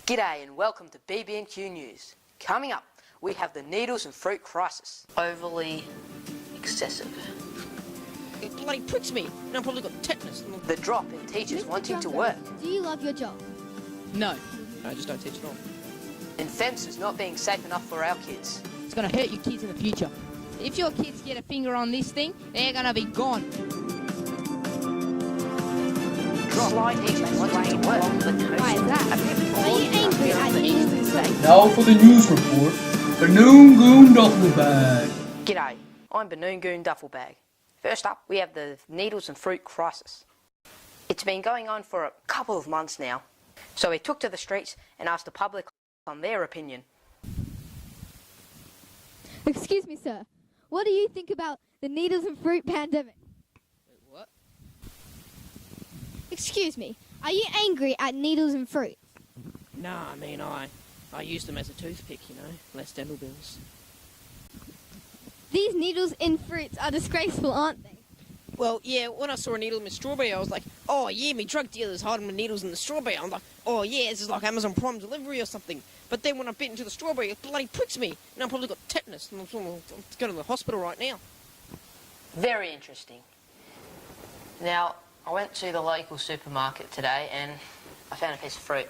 G'day and welcome to BB&Q News. Coming up, we have the needles and fruit crisis. Overly excessive. It bloody pricks me, and I've probably got tetanus. The drop in teachers wanting to work. Do you love your job? No, I just don't teach at all. And fences not being safe enough for our kids. It's going to hurt your kids in the future. If your kids get a finger on this thing, they're going to be gone. Sly teachers wanting to work. Why is that? Are you angry at needles and fruit? Now for the news report, Banoon Goon Duffel Bag. G'day, I'm Banoon Goon Duffel Bag. First up, we have the needles and fruit crisis. It's been going on for a couple of months now. So we took to the streets and asked the public on their opinion. Excuse me, sir. What do you think about the needles and fruit pandemic? What? Excuse me. Are you angry at needles and fruit? Nah, I mean, I use them as a toothpick, you know, less dental bills. These needles in fruits are disgraceful, aren't they? Well, yeah, when I saw a needle in my strawberry, I was like, oh yeah, me drug dealer's hiding my needles in the strawberry. I'm like, oh yeah, this is like Amazon Prime delivery or something. But then when I bit into the strawberry, it bloody pricks me, and I've probably got tetanus, and I'm going to the hospital right now. Very interesting. Now, I went to the local supermarket today and I found a piece of fruit.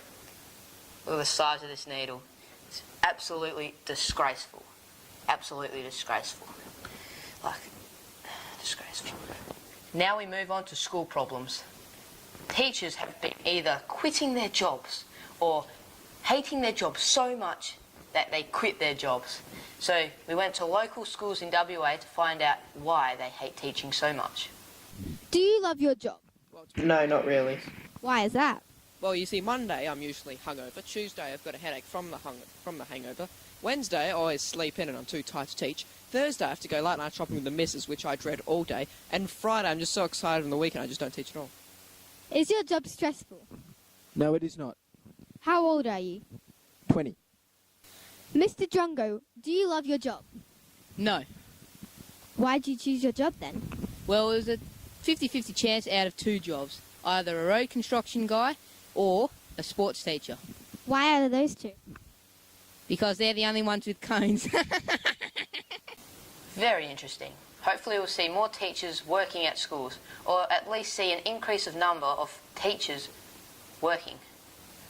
Look at the size of this needle. It's absolutely disgraceful. Absolutely disgraceful. Like, disgraceful. Now we move on to school problems. Teachers have been either quitting their jobs or hating their jobs so much that they quit their jobs. So we went to local schools in WA to find out why they hate teaching so much. Do you love your job? No, not really. Why is that? Well, you see, Monday I'm usually hungover. Tuesday I've got a headache from the hangover. Wednesday I always sleep in and I'm too tired to teach. Thursday I have to go late night shopping with the missus, which I dread all day. And Friday I'm just so excited on the weekend I just don't teach at all. Is your job stressful? No, it is not. How old are you? 20. Mr. Drongo, do you love your job? No. Why did you choose your job then? Well, it was a 50-50 chance out of two jobs. Either a road construction guy or a sports teacher. Why out of those two? Because they're the only ones with cones. Very interesting. Hopefully we'll see more teachers working at schools, or at least see an increase of number of teachers working.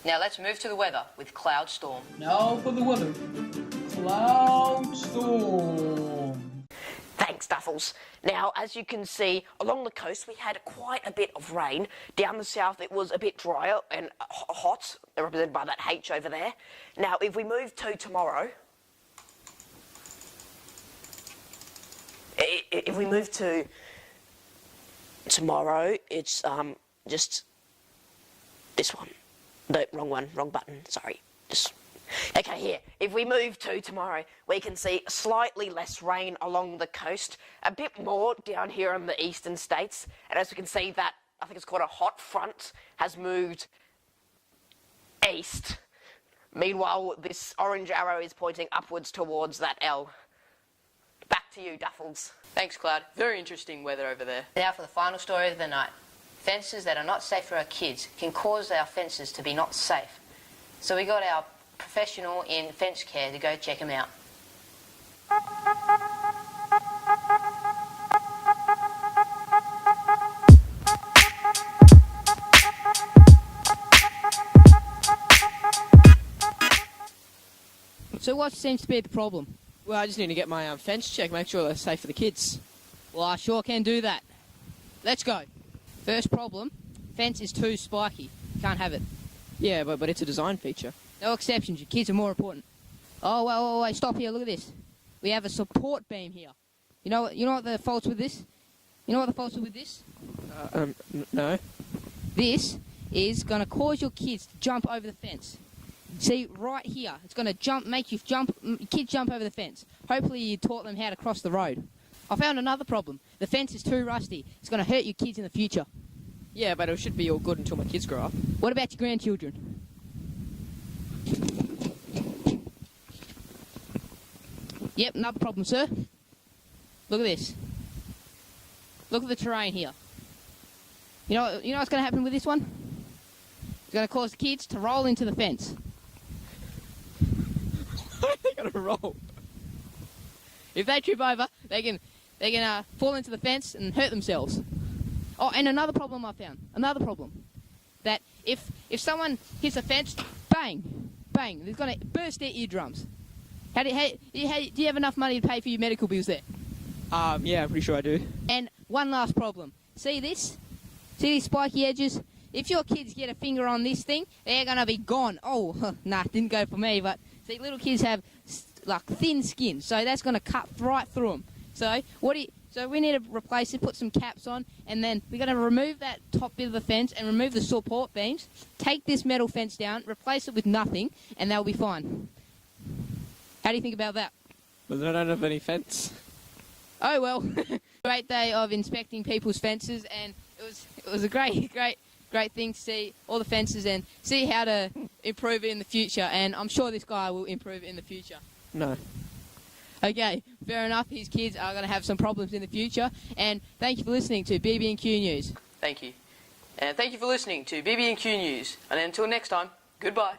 Now let's move to the weather with Cloud Storm. Now for the weather, Cloud Storm. Thanks, Duffels. Now, as you can see, along the coast we had quite a bit of rain. Down the south it was a bit drier and hot, represented by that H over there. Now, if we move to tomorrow... If we move to tomorrow, it's just this one. No, wrong one, wrong button, sorry. Okay, here. If we move to tomorrow, we can see slightly less rain along the coast, a bit more down here in the eastern states, and as we can see that, I think it's called a hot front, has moved east. Meanwhile, this orange arrow is pointing upwards towards that L. Back to you, Duffels. Thanks, Cloud. Very interesting weather over there. Now for the final story of the night. Fences that are not safe for our kids can cause our fences to be not safe. So we got our professional in fence care to go check them out. So what seems to be the problem? Well, I just need to get my fence checked, make sure they're safe for the kids. Well, I sure can do that. Let's go. First problem, fence is too spiky. Can't have it. Yeah, but it's a design feature. No exceptions, your kids are more important. Oh, wait, stop here, look at this. We have a support beam here. You know what the fault's with this? You know what the fault's with this? No. This is going to cause your kids to jump over the fence. See, right here, it's going to make your kids jump over the fence. Hopefully you taught them how to cross the road. I found another problem. The fence is too rusty. It's going to hurt your kids in the future. Yeah, but it should be all good until my kids grow up. What about your grandchildren? Yep, another problem, sir. Look at this. Look at the terrain here. You know what's going to happen with this one? It's going to cause the kids to roll into the fence. going to roll. If they trip over, they can fall into the fence and hurt themselves. Oh, and another problem I found. Another problem. That if someone hits a fence, bang, bang, it's going to burst their eardrums. Do you have enough money to pay for your medical bills there? Yeah, I'm pretty sure I do. And one last problem. See this? See these spiky edges? If your kids get a finger on this thing, they're going to be gone. Oh, nah, didn't go for me, but see, little kids have like thin skin, so that's going to cut right through them. So we need to replace it, put some caps on, and then we're going to remove that top bit of the fence and remove the support beams, take this metal fence down, replace it with nothing, and they'll be fine. How do you think about that? But I don't have any fence. Oh well, great day of inspecting people's fences, and it was a great thing to see all the fences and see how to improve it in the future. And I'm sure this guy will improve it in the future. No. Okay, fair enough. His kids are going to have some problems in the future. And thank you for listening to BB&Q News. Thank you. And thank you for listening to BB&Q News. And until next time, goodbye.